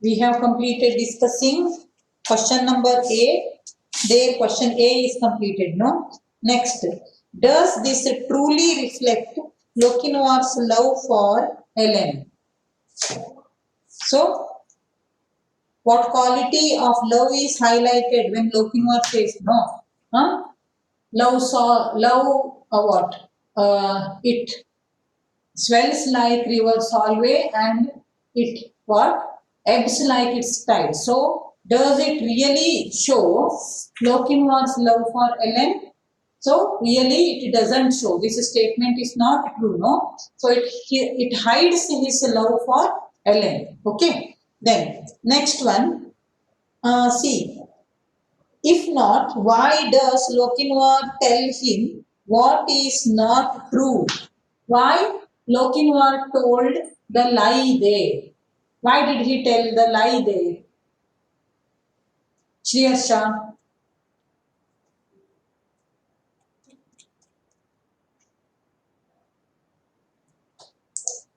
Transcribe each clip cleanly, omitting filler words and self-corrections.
we have completed discussing question number 8. There question A is completed, no? Next, does this truly reflect Lochinvar's love for Ellen? So, what quality of love is highlighted when Lochinvar says no? Huh? Love, what? It swells like river Solway and it what? Ebbs like its tide. So, does it really show Lochinvar's love for Ellen? So, really it doesn't show. This statement is not true, no? So, it hides his love for Ellen. Okay. Then, next one. See, if not, why does Lochinvar tell him what is not true? Why Lochinvar told the lie there? Why did he tell the lie there? Shriyarsha.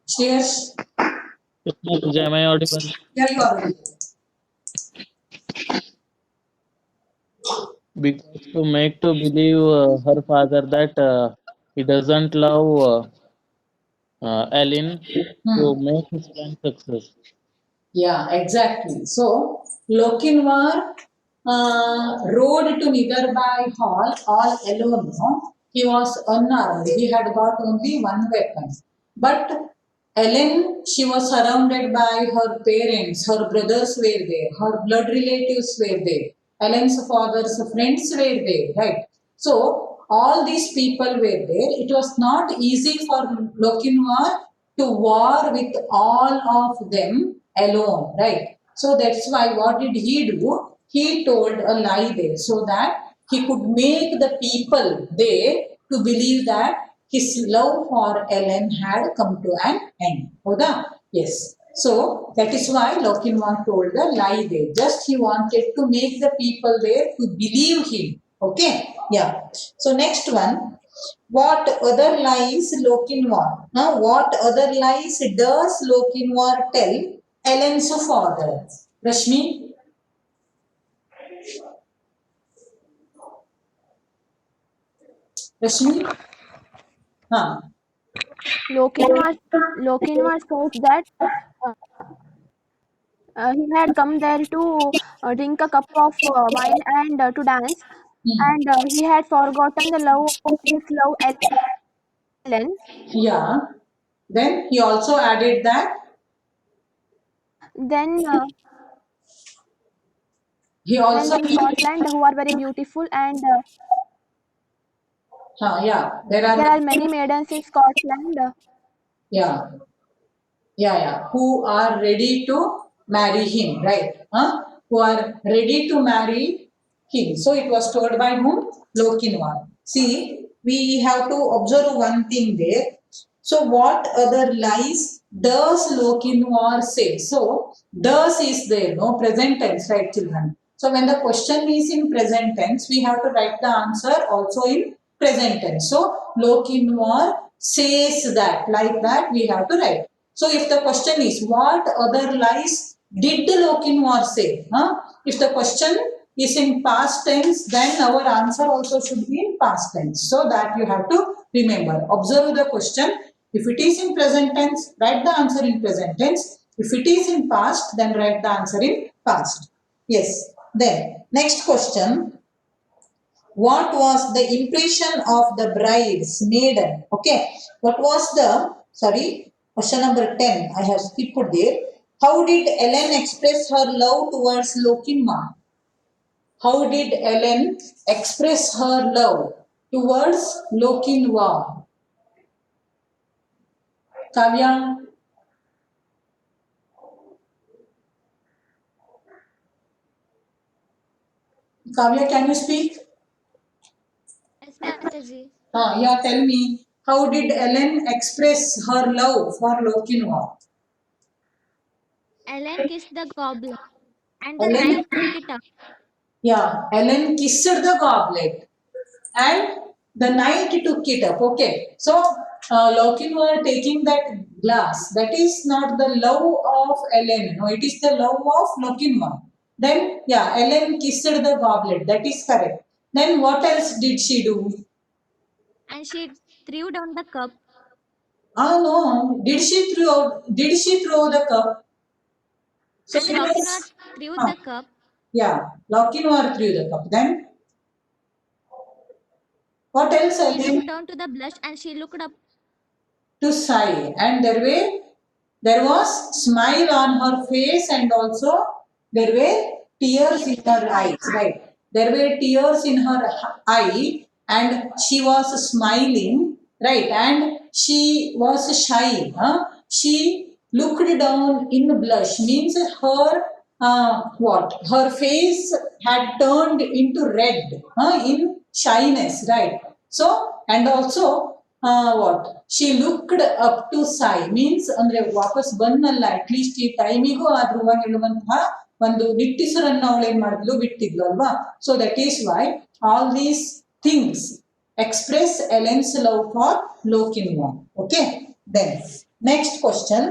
Shriyas. Am I audible? Yeah, you are. Because to make to believe her father that he doesn't love Ellen to make his plan success. Yeah, exactly. So, Lochinvar rode to Nigarbai Hall all alone. No? He was unarmed. He had got only one weapon. But Ellen, she was surrounded by her parents. Her brothers were there. Her blood relatives were there. Ellen's father's friends were there, right? So, all these people were there. It was not easy for Lochinvar to war with all of them alone, right? So that's why what did he do? He told a lie there so that he could make the people there to believe that his love for Ellen had come to an end. Hoda? Yes. So that is why Lochinvar told the lie there. Just he wanted to make the people there to believe him. Okay? Yeah. So next one. What other lies Lochinvar? Now, what other lies does Lochinvar tell Ellen's father? Rashmi? Rashmi? Huh. Lochinvar says that he had come there to drink a cup of wine and to dance, and he had forgotten his love Ellen. Yeah. Then he also added that Then he then also. in Scotland, who are very beautiful, and Yeah. There there are. are many maidens in Scotland. Yeah. Yeah. Who are ready to marry him, right? Huh? Who are ready to marry him. So it was told by whom? Lochinvar. See, we have to observe one thing there. So what other lies does Lochinvar say? So does is there, no present tense, right, children? So when the question is in present tense, we have to write the answer also in present tense. So Lochinvar says that, like that we have to write. So if the question is what other lies did Lochinvar say? Huh? If the question is in past tense, then our answer also should be in past tense. So that you have to remember. Observe the question. If it is in present tense, write the answer in present tense. If it is in past, then write the answer in past. Yes. Then, next question. What was the impression of the bride's maiden? Okay. What was the, sorry, question number 10. I have skipped there. How did Ellen express her love towards Lochinvar? How did Ellen express her love towards Lochinvar? Kavya? Kavya, can you speak? Yes, Mataji. Yeah, tell me. How did Ellen express her love for Lochinvar? Ellen kissed the goblet, and the Ellen, knight took it up. yeah, Ellen kissed the goblet and the knight took it up. Okay, so Lochinvar taking that glass. That is not the love of Ellen. No, it is the love of Lochinvar. Then, yeah, Ellen kissed the goblet. That is correct. Then what else did she do? And she threw down the cup. Ah no, did she throw the cup? So And it Lochinvar was, threw ah, the cup. yeah, Lochinvar threw the cup. Then what else He Ellen? looked down to the blush and she looked up. To sigh, and there was smile on her face, and also there were tears in her eyes, right? There were tears in her eye, and she was smiling, right? And she was shy, she looked down in blush, means her what her face had turned into red, in shyness, right? So, and also what she looked up to Sai means ಅಂದ್ರೆ ವಾಪಸ್ ಬಂದಲ್ಲ at least ಈ ಟೈಮಿಗೂ ಆದ್ರೂ ಹೇಳುವಂತಹ ಒಂದು ನಿಟ್ಟಿಸರನ್ನ ಅವಳು ಏನ್ ಮಾಡಿದ್ಲು ಬಿಟ್ಟಿದ್ಲು ಅಲ್ವಾ. So that is why all these things express Ellen's love for Lochinvar. Okay, then next question,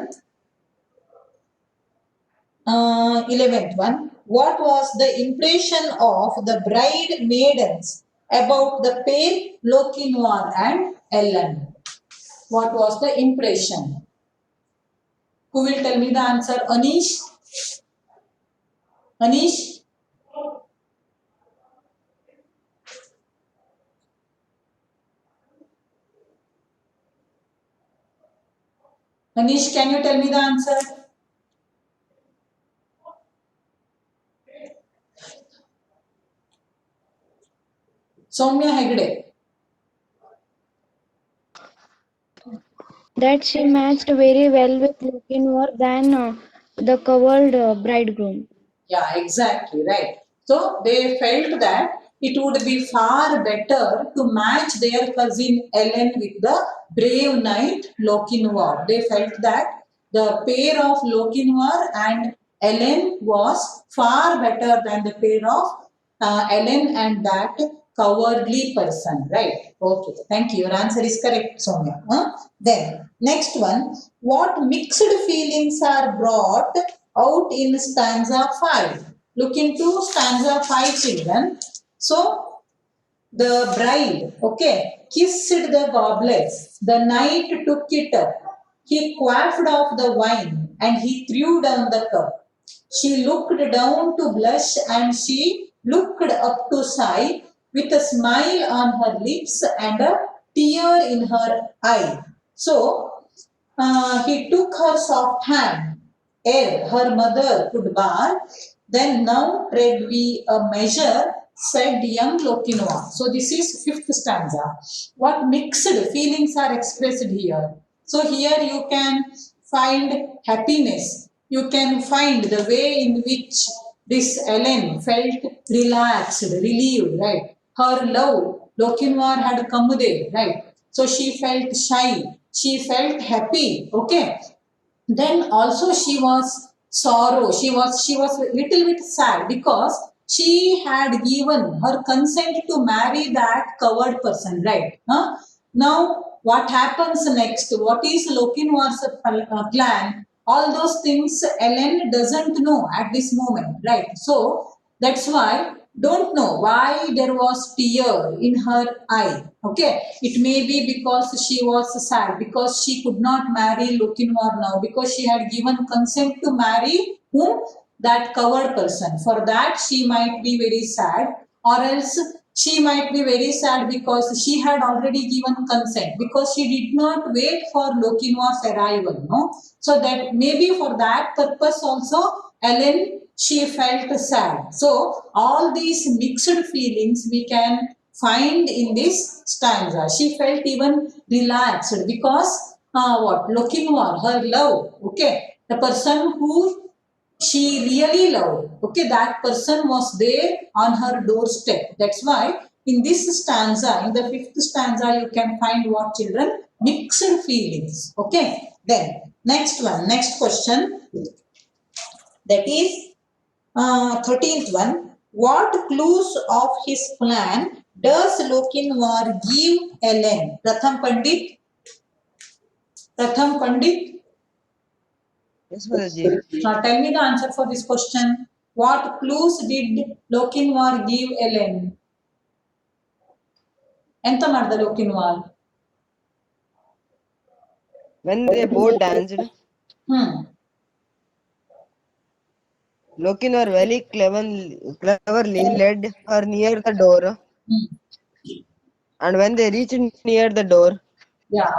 11th one. What was the impression of the bride maidens about the pair Lochinvar and Ellen? What was the impression? Who will tell me the answer? Anish? Anish? Anish, can you tell me the answer? Soumya Hegde. That she matched very well with Lochinvar than the covered bridegroom. Yeah, exactly, right. So they felt that it would be far better to match their cousin Ellen with the brave knight Lochinvar. They felt that the pair of Lochinvar and Ellen was far better than the pair of Ellen and that cowardly person, right? Okay, thank you. Your answer is correct, Soumya. Then, next one. What mixed feelings are brought out in stanza 5? Look into stanza 5, children. So, the bride, okay, kissed the goblet. The knight took it up. He quaffed off the wine and he threw down the cup. She looked down to blush and she looked up to sigh with a smile on her lips and a tear in her eye. So, he took her soft hand ere her mother could bar. Then now tread we a measure, said young Lochinvar. So this is 5th stanza. What mixed feelings are expressed here? So here you can find happiness. You can find the way in which this Ellen felt relaxed, relieved, right? Her love, Lochinvar had come there, right? So she felt shy. She felt happy, okay? Then also she was sorrow, she was little bit sad because she had given her consent to marry that covered person, right? Now what happens next? What is Lochinvar's plan? All those things Ellen doesn't know at this moment, right? So that's why don't know why there was tear in her eye. Okay, it may be because she was sad because she could not marry Lochinvar now because she had given consent to marry whom? That covered person. For that she might be very sad, or else she might be very sad because she had already given consent because she did not wait for Lochinvar's arrival, no? So that maybe for that purpose also Ellen, she felt sad. So all these mixed feelings we can find in this stanza. She felt even relaxed because what? Lochinvar, her love, okay, the person who she really loved, okay, that person was there on her doorstep. That's why in this stanza, in the 5th stanza, you can find what, children? Mixed feelings. Okay, then next one, next question, that is 13th one. What clues of his plan does Lochinvar give Ellen? Pratham Pandit? Yes, Mataji. Now tell me the answer for this question. What clues did Lokinwar give Ellen? ಎಂತ ಮಾಡ್ದ ಲೋಕಿನ್ವಾಲ್? When they both danced, Lokinwar very cleverly led her near the door, and when they reached near the door, Yeah.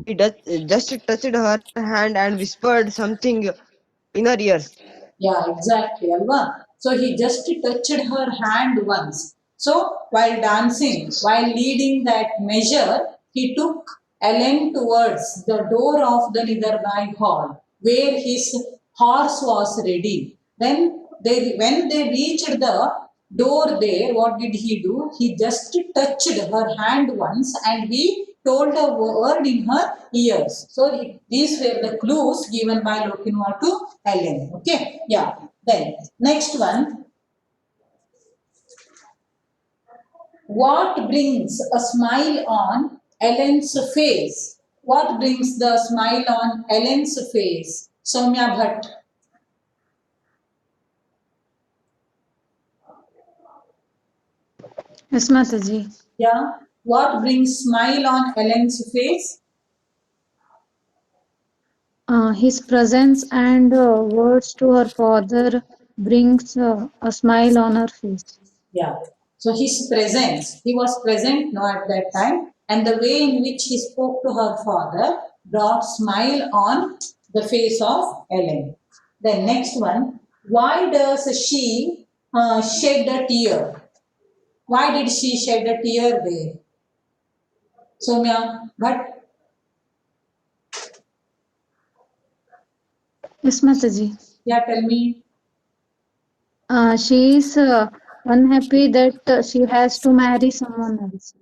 he just touched her hand and whispered something in her ears. Yeah, exactly, Alva. So he just touched her hand once. So while dancing, while leading that measure, he took Ellen towards the door of the nearby hall where his horse was ready. Then when they reached the door there, what did he do? He just touched her hand once and he told a word in her ears. So these were the clues given by Lokinwar to Ellen. Okay, yeah. Then next one. What brings a smile on Ellen's face? What brings the smile on Ellen's face? Soumya Bhatt. Yes, Mataji. Yeah. What brings smile on Ellen's face? His presence and words to her father brings a smile on her face. Yeah. So his presence, he was present now at that time, and the way in which he spoke to her father brought smile on the face of Ellen. Then next one, why does she shed a tear? Why did she shed a tear there? Soumya, but Yes, Mataji. yeah, tell me. She is unhappy that she has to marry someone else.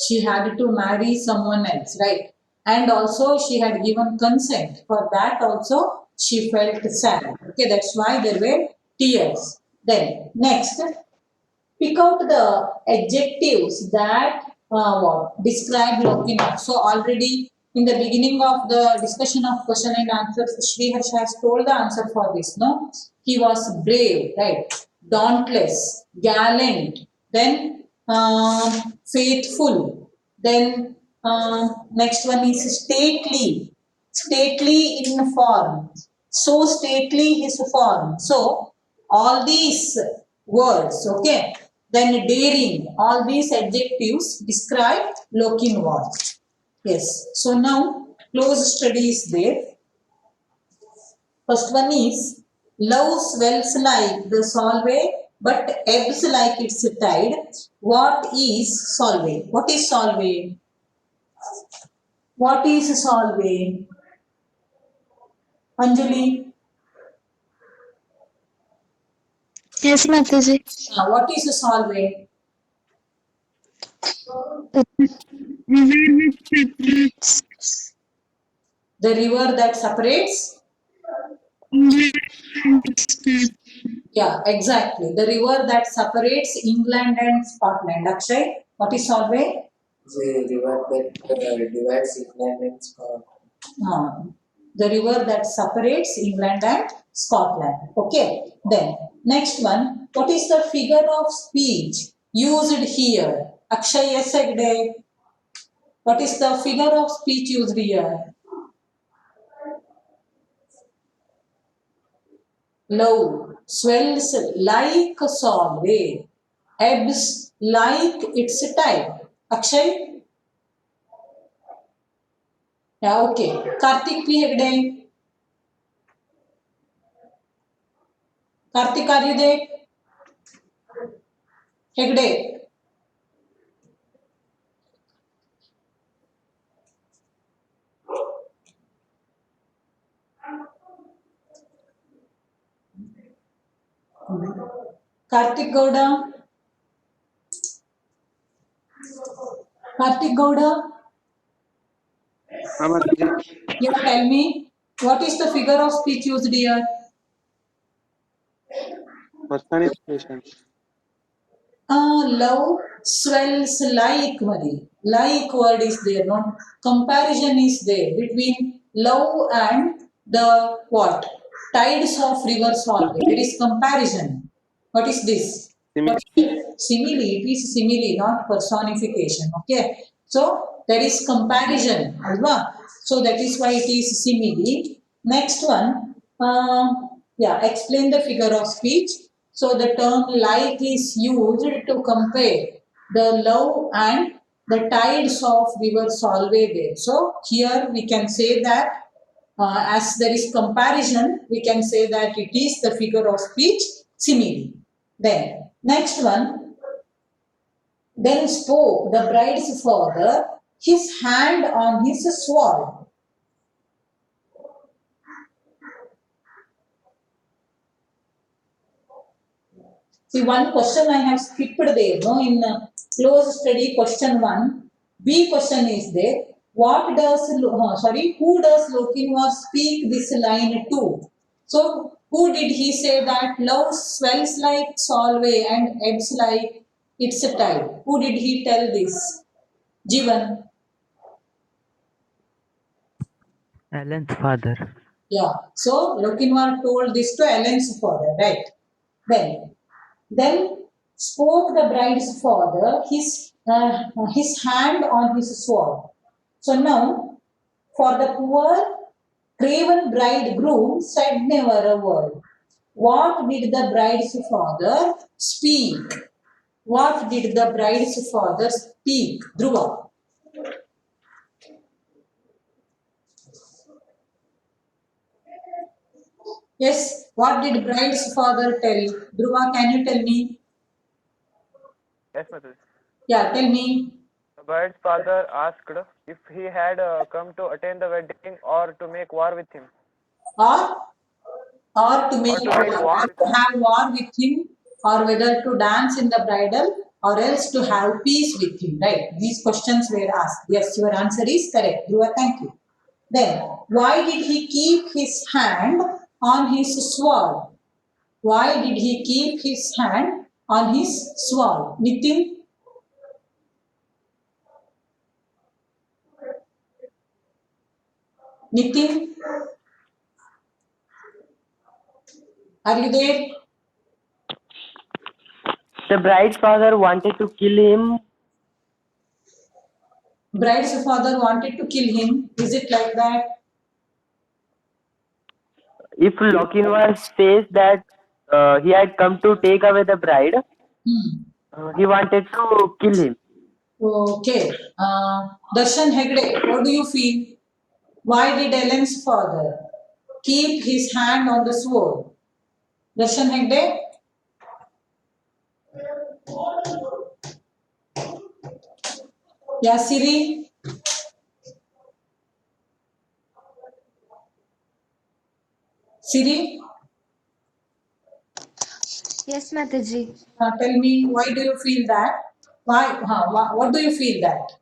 She had to marry someone else, right? And also she had given consent. For that also she felt sad. Okay, that's why there were tears. Then next, pick out the adjectives that describe Lokinwar. So already in the beginning of the discussion of question and answers, Shri Harsha has told the answer for this. No, he was brave, right? Dauntless, gallant, then faithful. Then next one is stately, stately in form. So stately his form. So all these words, okay. Then daring, all these adjectives describe Lokinwar. Yes. So now close study is there. First one is love swells like the Solway but ebbs like its tide. What is Solway? What is Solway? What is Solway? Anjali? Yes, Mataji. What is Solway? The river that separates? Yeah, exactly. The river that separates England and Scotland. Akshay, what is Solway? The river that divides England and Scotland. The river that separates England and Scotland. Okay. Then next one. What is the figure of speech used here? Akshay, yes, Agde. What is the figure of speech used here? Love swells like a Solway, ebbs like its tide. Akshay? Yeah, okay. Karthik P. Hegde. Karthik, are you there? Hegde. Karthik Gowda. Karthik Gowda. Yeah, tell me. What is the figure of speech used here? Personification. Love swells like Mari. Like word is there, not comparison is there between love and the what? Tides of river Solway. There is comparison. What is this? Simile. Simile. It is simile, not personification. Okay. So there is comparison. Alva? So that is why it is simile. Next one. Yeah, explain the figure of speech. So the term like is used to compare the love and the tides of river Solway there. So here we can say that as there is comparison, we can say that it is the figure of speech simile. Then next one, then spoke the bride's father, his hand on his sword. See, one question I have skipped there, no, in close study question 1, B question is there. What does, who does Lokinvar speak this line to? So, who did he say that love swells like Solway and ebbs like its a tide? Who did he tell this? Jivan. Alan's father. Yeah. So, Lokinvar told this to Alan's father, right? Then spoke the bride's father, his hand on his sword. So now, for the poor craven bridegroom said never a word. What did the bride's father speak? What did the bride's father speak? Dhruva. Yes, what did bride's father tell? Dhruva, can you tell me? Yes, Mataji. Yeah, tell me. The bride's father asked if he had come to attend the wedding or to make war with him. Or to make war, to have war with him, or whether to dance in the bridal, or else to have peace with him, right? These questions were asked. Yes, your answer is correct. Dhruva, thank you. Then, why did he keep his hand on his sword? Why did he keep his hand on his sword? Nitin? Nitin? Are you there? The bride's father wanted to kill him. Bride's father wanted to kill him. Is it like that? If Lokinvar says that he had come to take away the bride, he wanted to kill him. Okay. Darshan Hegde, what do you feel? Why did Ellen's father keep his hand on the sword? Darshan Hegde? Yeah, Siri? Siri? Yes, Mataji. Tell me, why do you feel that? What do you feel that?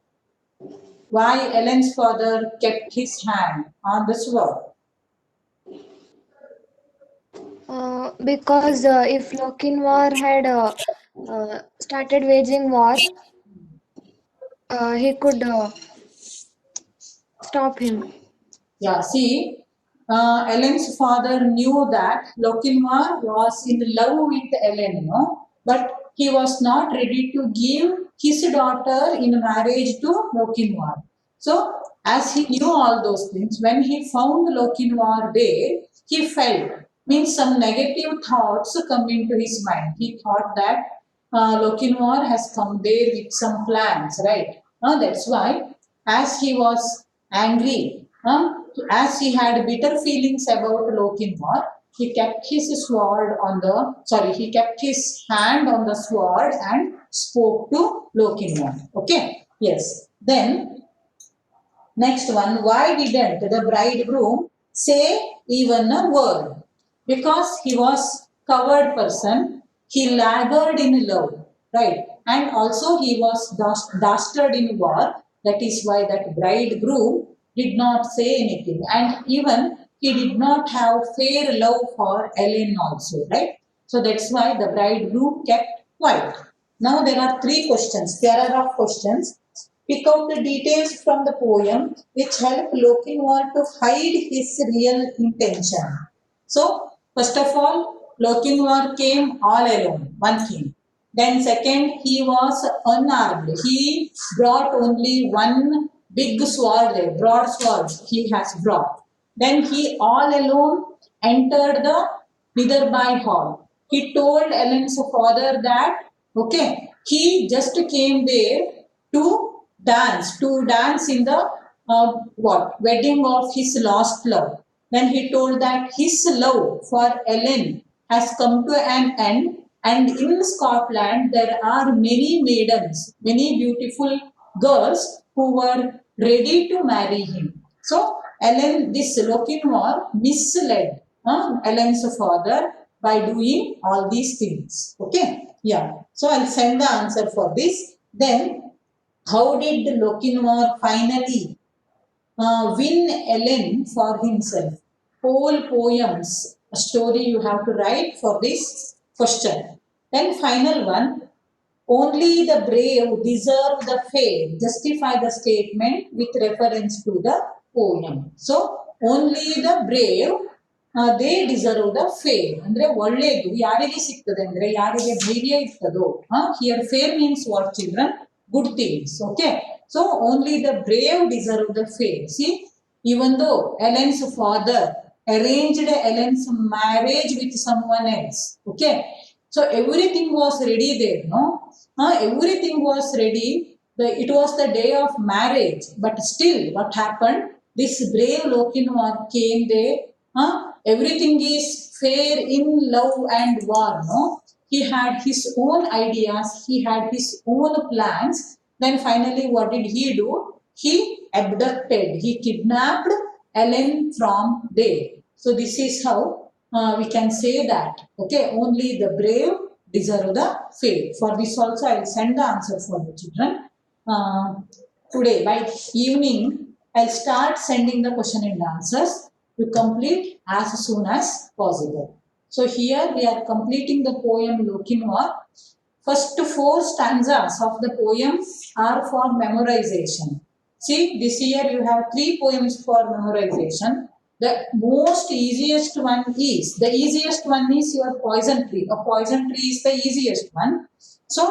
Why Ellen's father kept his hand on the sword? Because if Lokinvar had started waging war, he could stop him. Yeah, see, Ellen's father knew that Lokinvar was in love with Ellen, no? But he was not ready to give his daughter in marriage to Lokinvar. So, as he knew all those things, when he found Lokinvar there, he felt, means some negative thoughts come into his mind. He thought that Lokinvar has come there with some plans, right? That's why, as he was angry, as he had bitter feelings about Lokinvar, he kept his he kept his hand on the sword and spoke to Lokinvar. Okay, yes. Then, next one, why didn't the bridegroom say even a word? Because he was coward person, he lagged in love, right? And also he was dastard in war. That is why that bridegroom did not say anything. And even he did not have fair love for Ellen also, right? So that's why the bridegroom kept quiet. Now there are 3 questions, pair of questions. pick out the details from the poem which help Lochinvar to hide his real intention. So, first of all, Lochinvar came all alone, one king. Then second, he was unarmed. He brought only one big sword, broad sword he has brought. Then he all alone entered the Vidarbhai hall. He told Ellen's father that, okay, he just came there to dance in the wedding of his lost love. Then he told that his love for Ellen has come to an end, and in Scotland there are many maidens, many beautiful girls who were ready to marry him. So Ellen, this Lochinvar misled Ellen's father by doing all these things. Okay, yeah. So I'll send the answer for this. Then, how did Lochinvar finally win Ellen for himself? Whole poems, a story you have to write for this question. Then final one, only the brave deserve the fair. Justify the statement with reference to the poem. So, only the brave they deserve the fair. ಅಂದ್ರೆ ಒಳ್ಳೇದು ಯಾರಿಗೆ ಸಿಗ್ತದೆ ಅಂದ್ರೆ ಯಾರಿಗೆ ಧೈರ್ಯ ಇರ್ತದೋ. Here fair means what children? Good things. Okay, so only the brave deserve the fair. C, even though Ellen's father arranged Ellen's marriage with someone else, okay, so everything was ready there, no? Everything was ready. It was the day of marriage, but still, what happened? This brave Lochinvar came there. Everything is fair in love and war, no? He had his own ideas, he had his own plans. Then finally, what did he do? He abducted, he kidnapped Ellen from there. So this is how we can say that, okay, only the brave deserve the fair. For this also, I will send the answer for the children. Today, by evening, I'll start sending the question and answers to complete as soon as possible. So here we are completing the poem Lochinvar. First 4 stanzas of the poem are for memorization. See, this year you have 3 poems for memorization. The easiest one is your poison tree. A poison tree is the easiest one. So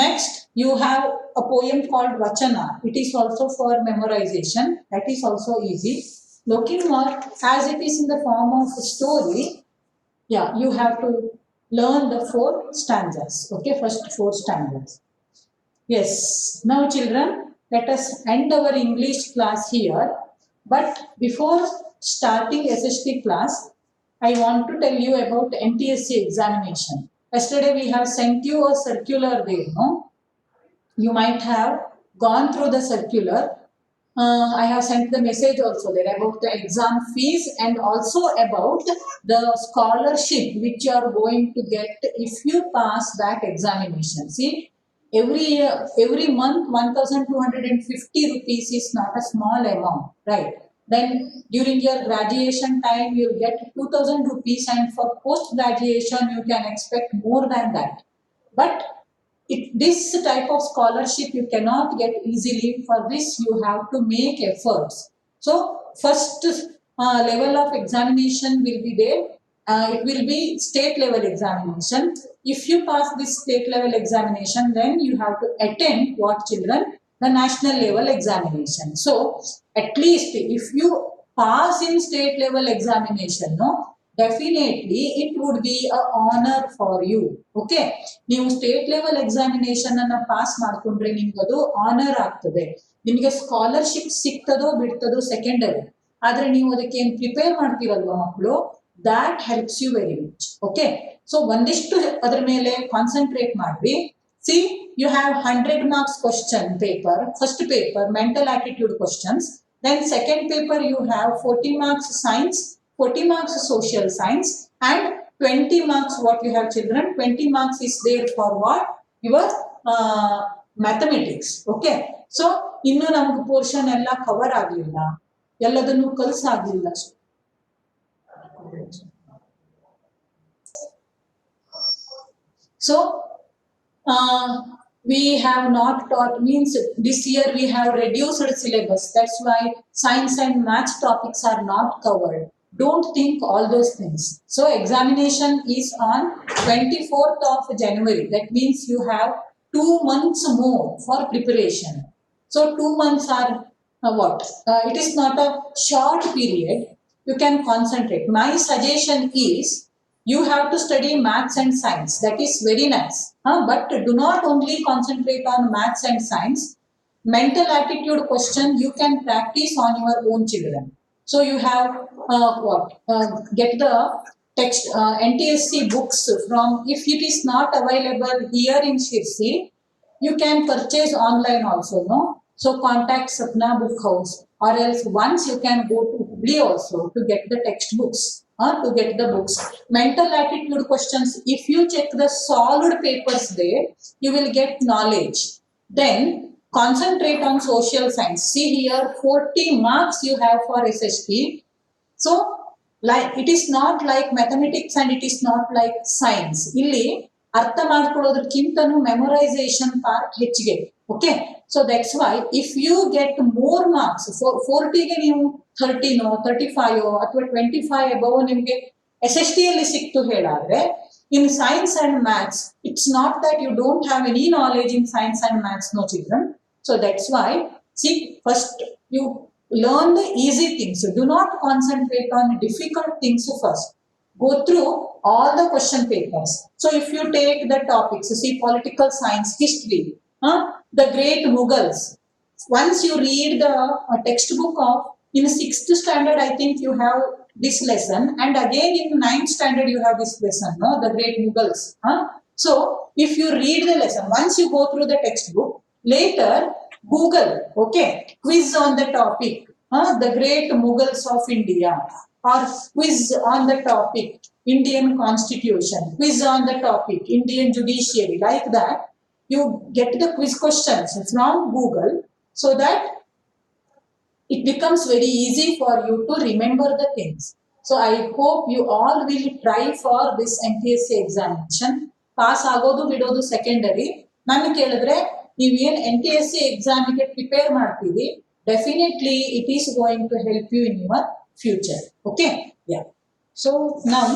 next you have a poem called Vachana. It is also for memorization. That is also easy. Lochinvar, as it is in the form of a story, yeah, you have to learn the 4 stanzas. Okay, first 4 stanzas. Yes. Now children, let us end our English class here. But before starting SST class, I want to tell you about NTSC examination. Yesterday we have sent you a circular there, no? You might have gone through the circular. I have sent the message also there about the exam fees and also about the scholarship which you are going to get if you pass that examination. See, every month 1,250 rupees is not a small amount, right? Then during your graduation time you will get 2,000 rupees, and for post graduation you can expect more than that. But this type of scholarship you cannot get easily. For this you have to make efforts. So first level of examination will be there. It will be state level examination. If you pass this state level examination, then you have to attend what children? The national level examination. So at least if you pass in state level examination, no, definitely it would be an honor for you. Okay, ನೀವು state level examination ಅನ್ನ pass ಮಾಡ್ಕೊಂಡ್ರೆ ನಿಮ್ಗೆ ಅದು honour ಆಗ್ತದೆ. ನಿಮಗೆ scholarship ಸಿಗ್ತದೋ ಬಿಡ್ತದೋ secondary, ಆದ್ರೆ ನೀವು ಅದಕ್ಕೆ ಏನು ಪ್ರಿಪೇರ್ ಮಾಡ್ತೀರಲ್ವ ಮಕ್ಕಳು, that helps you very much. Okay, so ಒಂದಿಷ್ಟು ಅದರ ಮೇಲೆ ಕಾನ್ಸಂಟ್ರೇಟ್ ಮಾಡಿ. See, you have 100 marks question paper. First paper mental aptitude questions, then second paper you have 40 marks science, 40 marks social science, and 20 marks what you have children, 20 marks is there for what? Your mathematics. Okay, so ಇನ್ನು ನಮಗೆ portion ಎಲ್ಲ cover ಆಗಲಿಲ್ಲ, ಎಲ್ಲದನ್ನು ಕಲಿಸಾಗಲಿಲ್ಲ. So we have not taught, means this year we have reduced syllabus. That's why science and maths topics are not covered. Don't think all those things. So examination is on 24th of January. That means you have 2 months more for preparation. So 2 months are what? It is not a short period. You can concentrate. My suggestion is you have to study maths and science. That is very nice. But do not only concentrate on maths and science. Mental aptitude question you can practice on your own children. So you have get the text NTSC books from, if it is not available here in Shirsi, you can purchase online also, no? So contact Sapna Book House, or else once you can go to Hubli also to get the textbooks, to get the books. Mental aptitude questions, if you check the solved papers there, you will get knowledge. Then concentrate on social science. See here, 40 marks you have for SST. So, like, it is not like mathematics and it is not like science. ಇಲ್ಲಿ ಅರ್ಥ ಮಾಡ್ಕೊಳ್ಳೋದಕ್ಕಿಂತನೂ memorisation part ಹೆಚ್ಚಿಗೆ. Okay, so that's why if you get more marks, 40ಗೆ ನೀವು 30ನೋ 35 ಅಥವಾ 25 above ನಿಮಗೆ SST ಅಲ್ಲಿ ಸಿಕ್ತು ಹೇಳಾದ್ರೆ, in science and maths, it's not that you don't have any knowledge in science and maths, no children. So that's why, see, first you learn the easy things. Do not concentrate on difficult things first. Go through all the question papers. So if you take the topics, see, political science, history, the great Mughals. Once you read the textbook of, in 6th standard, I think you have this lesson, and again in 9th standard you have this lesson, no? The great Mughals. So if you read the lesson, once you go through the textbook, later Google, okay, quiz on the topic, the great Mughals of India, or quiz on the topic Indian Constitution, quiz on the topic Indian Judiciary, like that. You get the quiz questions from Google, so that it becomes very easy for you to remember the things. So I hope you all will try for this NTSC examination. Pass agodu bidodu secondary. ನಾನು ಕೇಳಿದ್ರೆ ನೀವೇನು NTSC ಎಕ್ಸಾಮಿಗೆ prepare ಮಾಡ್ತೀವಿ, definitely it is going to help you in your future. Okay, yeah. So now